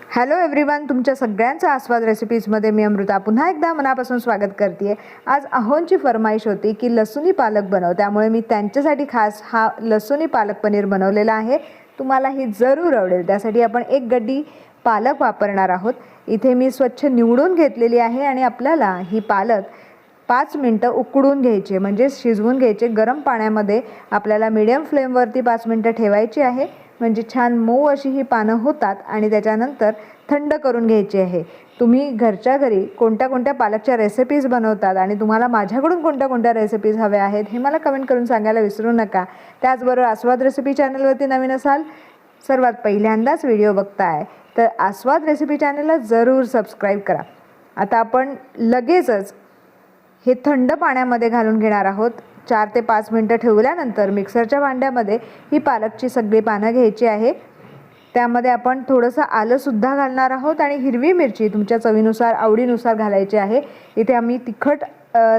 Hello everyone, तुमच्या सगळ्यांचं आस्वाद रेसिपीजमध्ये मी अमृता पुन्हा एकदा मनापासून स्वागत करते. आज अहोंची फरमाईश होती की लसुनी पालक बनव, त्यामुळे मी त्यांच्यासाठी खास हा लसुनी पालक पनीर बनवलेला आहे. तुम्हाला ही जरूर आवडेल. त्यासाठी आपण 1 गड्डी पालक वापरणार आहोत. इथे मी स्वच्छ निवडून घेतलेली आहे आणि आपल्याला ही पालक 5 मिनिटं उकडून घ्यायची, म्हणजे शिजवून घ्यायचे. गरम पाण्यामध्ये आपल्याला मीडियम फ्लेमवरती 5 मिनिटं ठेवायची आहे, म्हणजे छान मऊ अशी ही पानं होतात आणि त्याच्यानंतर थंड करून घ्यायची आहे. तुम्ही घरच्या घरी कोणत्या कोणत्या पालकच्या रेसिपीज बनवतात आणि तुम्हाला माझ्याकडून कोणत्या कोणत्या रेसिपीज हव्या आहेत हे मला कमेंट करून सांगायला विसरू नका. त्याचबरोबर आस्वाद रेसिपी चॅनलवरती नवीन असाल, सर्वात पहिल्यांदाच व्हिडिओ बघताय तर आस्वाद रेसिपी चॅनलला जरूर सबस्क्राईब करा. आता आपण लगेचच हे थंड पाण्यामध्ये घालून घेणार आहोत. 4 ते 5 मिनिटं ठेवल्यानंतर मिक्सरच्या भांड्यामध्ये ही पालकची सगळी पानं घ्यायची आहे. त्यामध्ये आपण थोडंसं आलंसुद्धा घालणार आहोत आणि हिरवी मिरची तुमच्या चवीनुसार आवडीनुसार घालायची आहे. इथे आम्ही तिखट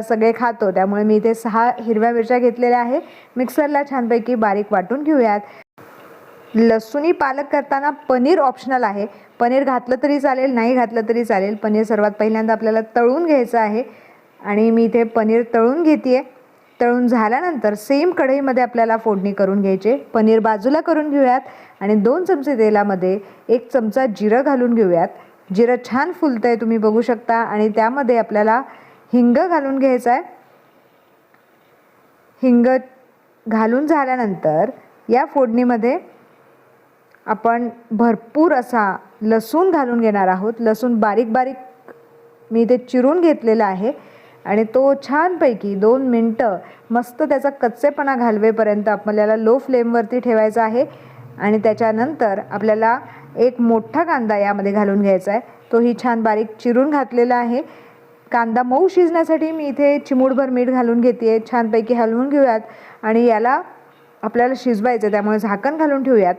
सगळे खातो, त्यामुळे मी इथे 6 हिरव्या मिरच्या घेतलेल्या आहे. मिक्सरला छानपैकी बारीक वाटून घेऊयात. लसुनी पालक करताना पनीर ऑप्शनल आहे. पनीर घातलं तरी चालेल, नाही घातलं तरी चालेल. पनीर सर्वात पहिल्यांदा आपल्याला तळून घ्यायचं आहे आणि मी इथे पनीर तळून घेते. तळून झाल्यानंतर सेम कढईमध्ये आपल्याला फोडणी करून घ्यायचे. पनीर बाजूला करून घेऊयात आणि 2 चमचे तेलामध्ये 1 चमचा जिरं घालून घेऊयात. जिरं छान फुलतंय, तुम्ही बघू शकता. आणि त्यामध्ये आपल्याला हिंग घालून घ्यायचं आहे. हिंग घालून झाल्यानंतर या फोडणीमध्ये आपण भरपूर असा लसूण घालून घेणार आहोत. लसूण बारीक बारीक मी इथे चिरून घेतलेला आहे आणि तो छानपैकी 2 मिनिटं मस्त त्याचा कच्चेपणा घालवेपर्यंत आपल्याला लो फ्लेमवरती ठेवायचा आहे. आणि त्याच्यानंतर आपल्याला 1 मोठा कांदा यामध्ये घालून घ्यायचा आहे. तोही छान बारीक चिरून घातलेला आहे. कांदा मऊ शिजण्यासाठी मी इथे चिमूटभर मीठ घालून घेते. छानपैकी हलवून घेऊयात आणि याला आपल्याला शिजवायचं, त्यामुळे झाकण घालून ठेवूयात.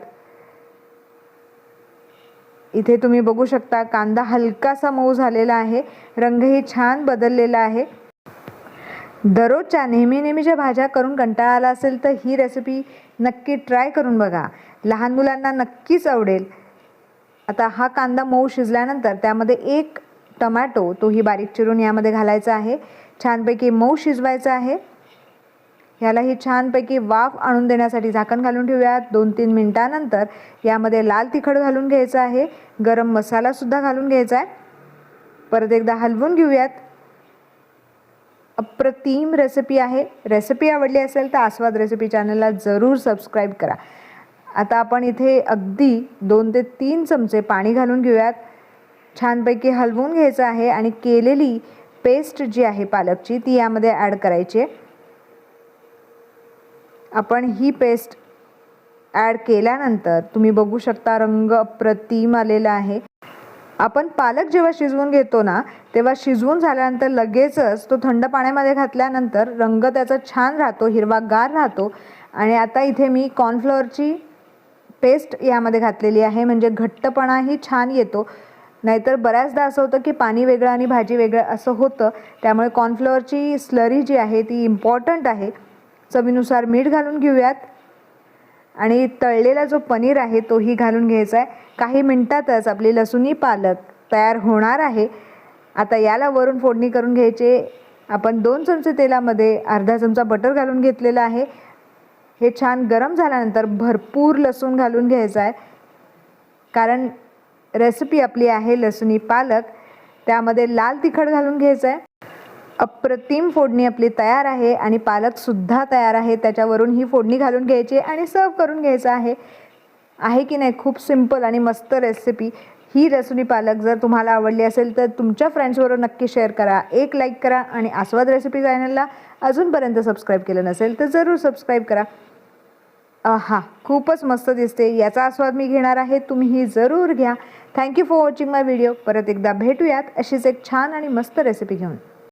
इथे तुम्ही बघू शकता कांदा हलकासा मऊ झालेला आहे, रंगही छान बदललेला आहे. दररोजच्या नेहमीच्या भाज्या करून कंटाळा आला असेल तर ही रेसिपी नक्की ट्राय करून बघा. लहान मुलांना नक्कीच आवडेल. आता हा कांदा मऊ शिजल्यानंतर त्यामध्ये 1 टोमॅटो तोही बारीक चिरून यामध्ये घालायचा आहे. छानपैकी मऊ शिजवायचं आहे. ह्यालाही छानपैकी वाफ आणून देण्यासाठी झाकण घालून ठेवूयात. 2-3 मिनिटानंतर यामध्ये लाल तिखट घालून घ्यायचं आहे. गरम मसालासुद्धा घालून घ्यायचा आहे. परत एकदा हलवून घेऊयात. अप्रतिम रेसिपी आहे. रेसिपी आवडली असेल तर आस्वाद रेसिपी चॅनलला जरूर सबस्क्राईब करा. आता आपण इथे अगदी 2 ते 3 चमचे पाणी घालून घेऊयात. छानपैकी हलवून घ्यायचं आहे आणि केलेली पेस्ट जी आहे पालकची ती यामध्ये ॲड करायची आहे. आपण ही पेस्ट ॲड केल्यानंतर तुम्ही बघू शकता रंग अप्रतिम आलेला आहे. आपण पालक जेव्हा शिजवून घेतो ना, तेव्हा शिजवून झाल्यानंतर लगेचच तो थंड पाण्यामध्ये घातल्यानंतर रंग त्याचा छान राहतो, हिरवागार राहतो. आणि आता इथे मी कॉर्नफ्लॉवरची पेस्ट यामध्ये घातलेली आहे, म्हणजे घट्टपणाही छान येतो. नाहीतर बऱ्याचदा असं होतं की पाणी वेगळं आणि भाजी वेगळं असं होतं. त्यामुळे कॉर्नफ्लॉवरची स्लरी जी आहे ती इम्पॉर्टंट आहे. चवीनुसार मीठ घालून घेऊयात आणि तळलेला जो पनीर आहे तोही घालून घ्यायचा आहे. काही मिनिटातच आपली लसुनी पालक तयार होणार आहे. आता याला वरून फोडणी करून घ्यायचे. आपण 2 चमचे तेलामध्ये अर्धा चमचा बटर घालून घेतलेला आहे. हे छान गरम झाल्यानंतर भरपूर लसूण घालून घ्यायचा आहे, कारण रेसिपी आपली आहे लसुनी पालक. त्यामध्ये लाल तिखट घालून घ्यायचं आहे. अप्रतिम फोडणी आपली तयार आहे आणि पालकसुद्धा तयार आहे. त्याच्यावरून ही फोडणी घालून घ्यायची आणि सर्व करून घ्यायचं आहे की नाही. खूप सिंपल आणि मस्त रेसिपी. ही लसुनी पालक जर तुम्हाला आवडली असेल तर तुमच्या फ्रेंड्सबरोबर नक्की शेअर करा. 1 लाईक करा आणि आस्वाद रेसिपी चॅनलला अजूनपर्यंत सबस्क्राईब केलं नसेल तर जरूर सबस्क्राईब करा. खूपच मस्त दिसते. याचा आस्वाद मी घेणार आहे, तुम्हीही जरूर घ्या. Thank you for watching my video. परत एकदा भेटूयात अशीच एक छान आणि मस्त रेसिपी घेऊन.